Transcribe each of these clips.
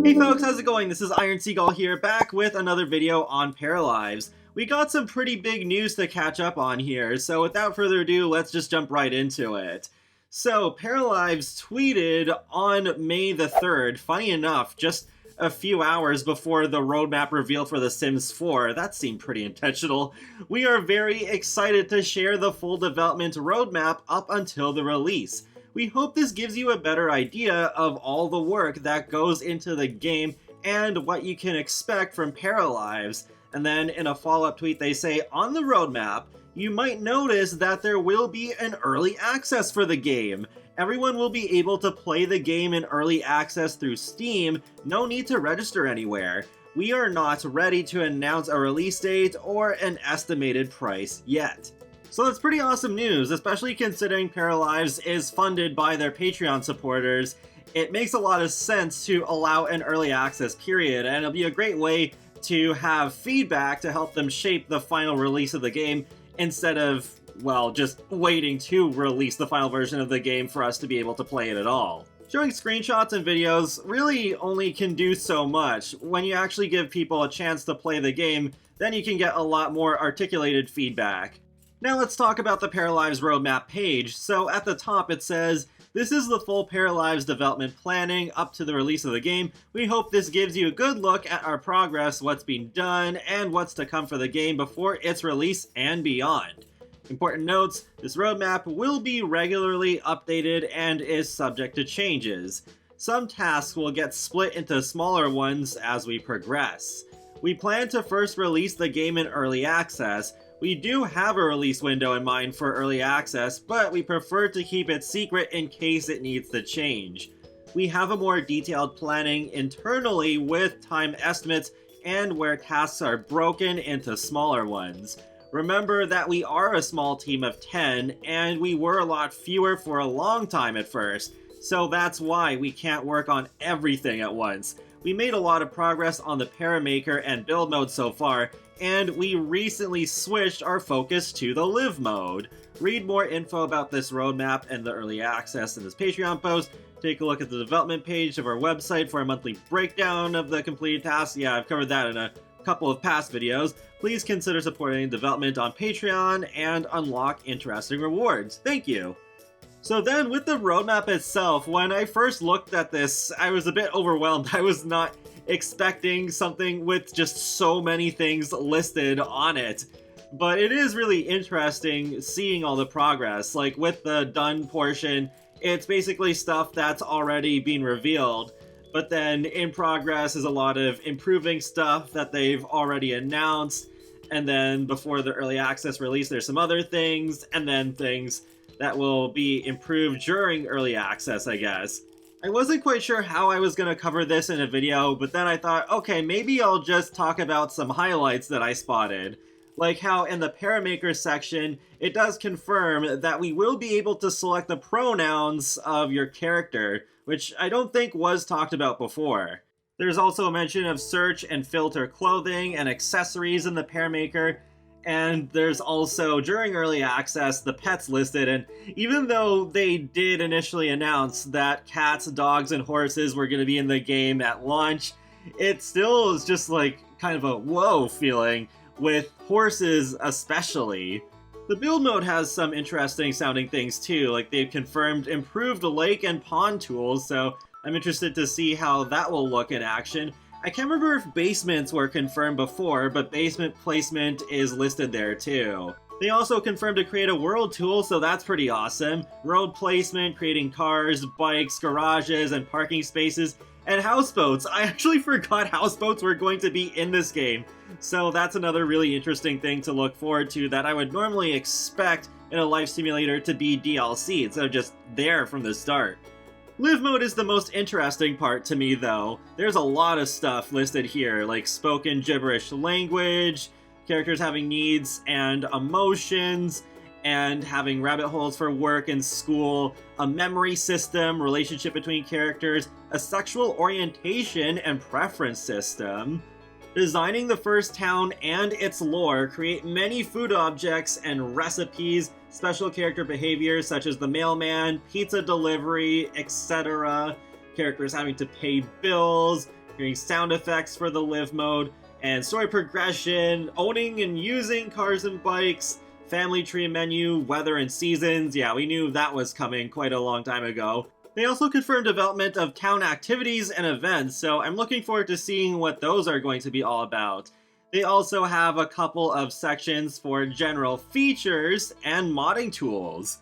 Hey folks, how's it going? This is Iron Seagull here, back with another video on Paralives. We got some pretty big news to catch up on here, so without further ado, let's just jump right into it. So, Paralives tweeted on May the 3rd, funny enough, just a few hours before the roadmap reveal for The Sims 4. That seemed pretty intentional. We are very excited to share the full development roadmap up until the release. We hope this gives you a better idea of all the work that goes into the game and what you can expect from Paralives. And then in a follow-up tweet they say, on the roadmap, you might notice that there will be an early access for the game. Everyone will be able to play the game in early access through Steam, no need to register anywhere. We are not ready to announce a release date or an estimated price yet. So that's pretty awesome news, especially considering Paralives is funded by their Patreon supporters. It makes a lot of sense to allow an early access period, and it'll be a great way to have feedback to help them shape the final release of the game instead of, well, just waiting to release the final version of the game for us to be able to play it at all. Showing screenshots and videos really only can do so much. When you actually give people a chance to play the game, then you can get a lot more articulated feedback. Now let's talk about the Paralives roadmap page. So at the top it says, this is the full Paralives development planning up to the release of the game. We hope this gives you a good look at our progress, what's being done, and what's to come for the game before its release and beyond. Important notes, this roadmap will be regularly updated and is subject to changes. Some tasks will get split into smaller ones as we progress. We plan to first release the game in early access. We do have a release window in mind for early access, but we prefer to keep it secret in case it needs to change. We have a more detailed planning internally with time estimates and where tasks are broken into smaller ones. Remember that we are a small team of 10, and we were a lot fewer for a long time at first, so that's why we can't work on everything at once. We made a lot of progress on the Paramaker and build mode so far, and we recently switched our focus to the live mode. Read more info about this roadmap and the early access in this Patreon post. Take a look at the development page of our website for a monthly breakdown of the completed tasks. Yeah, I've covered that in a couple of past videos. Please consider supporting development on Patreon and unlock interesting rewards. Thank you! So then, with the roadmap itself, when I first looked at this, I was a bit overwhelmed. I was not expecting something with just so many things listed on it. But it is really interesting seeing all the progress. Like, with the done portion, it's basically stuff that's already been revealed. But then, in progress is a lot of improving stuff that they've already announced. And then, before the early access release, there's some other things, and then things that will be improved during early access, I guess. I wasn't quite sure how I was going to cover this in a video, but then I thought, okay, maybe I'll just talk about some highlights that I spotted. Like how in the Paramaker section, it does confirm that we will be able to select the pronouns of your character, which I don't think was talked about before. There's also a mention of search and filter clothing and accessories in the Paramaker, and there's also, during early access, the pets listed, and even though they did initially announce that cats, dogs, and horses were going to be in the game at launch, it still is just like kind of a whoa feeling, with horses especially. The build mode has some interesting sounding things too, like they've confirmed improved lake and pond tools, so I'm interested to see how that will look in action. I can't remember if basements were confirmed before, but basement placement is listed there too. They also confirmed to create a world tool, so that's pretty awesome. Road placement, creating cars, bikes, garages, and parking spaces, and houseboats. I actually forgot houseboats were going to be in this game. So that's another really interesting thing to look forward to that I would normally expect in a life simulator to be DLC instead of just there from the start. Live mode is the most interesting part to me though. There's a lot of stuff listed here, like spoken gibberish language, characters having needs and emotions, and having rabbit holes for work and school, a memory system, relationship between characters, a sexual orientation and preference system. Designing the first town and its lore, create many food objects and recipes, special character behaviors such as the mailman, pizza delivery, etc. Characters having to pay bills, hearing sound effects for the live mode, and story progression, owning and using cars and bikes, family tree menu, weather and seasons. Yeah, we knew that was coming quite a long time ago. They also confirmed development of town activities and events, so I'm looking forward to seeing what those are going to be all about. They also have a couple of sections for general features and modding tools.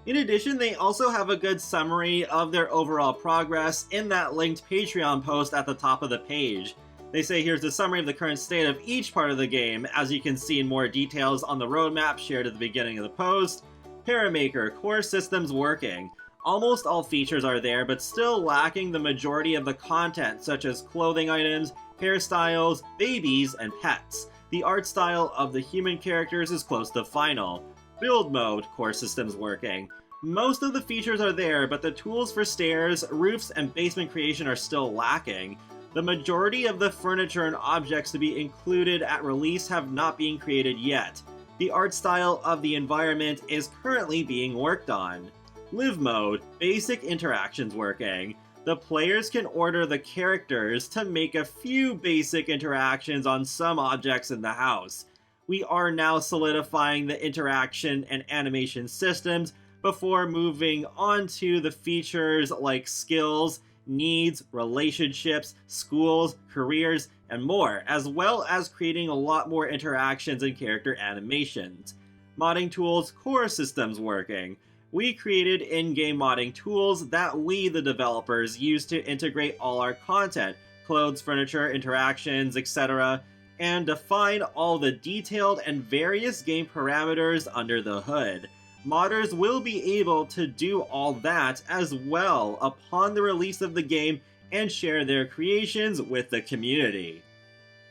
In addition, they also have a good summary of their overall progress in that linked Patreon post at the top of the page. They say here's a summary of the current state of each part of the game, as you can see in more details on the roadmap shared at the beginning of the post. Paramaker, core systems working. Almost all features are there, but still lacking the majority of the content, such as clothing items, hairstyles, babies, and pets. The art style of the human characters is close to final. Build mode, core systems working. Most of the features are there, but the tools for stairs, roofs, and basement creation are still lacking. The majority of the furniture and objects to be included at release have not been created yet. The art style of the environment is currently being worked on. Live mode, basic interactions working. The players can order the characters to make a few basic interactions on some objects in the house. We are now solidifying the interaction and animation systems before moving on to the features like skills, needs, relationships, schools, careers, and more, as well as creating a lot more interactions and character animations. Modding tools, core systems working. We created in-game modding tools that we, the developers, use to integrate all our content, clothes, furniture, interactions, etc., and define all the detailed and various game parameters under the hood. Modders will be able to do all that as well upon the release of the game and share their creations with the community.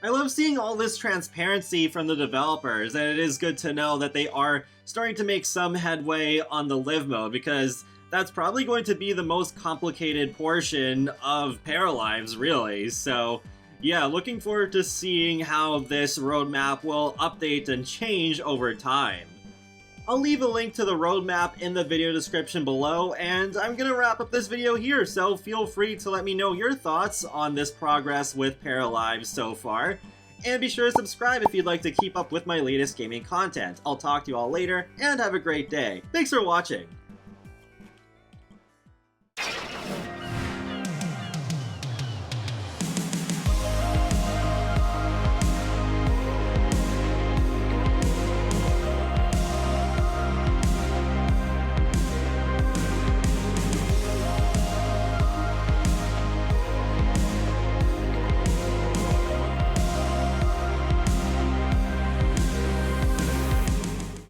I love seeing all this transparency from the developers, and it is good to know that they are starting to make some headway on the live mode, because that's probably going to be the most complicated portion of Paralives, really. So yeah, looking forward to seeing how this roadmap will update and change over time. I'll leave a link to the roadmap in the video description below, and I'm gonna wrap up this video here, so feel free to let me know your thoughts on this progress with Paralives so far. And be sure to subscribe if you'd like to keep up with my latest gaming content. I'll talk to you all later, and have a great day. Thanks for watching!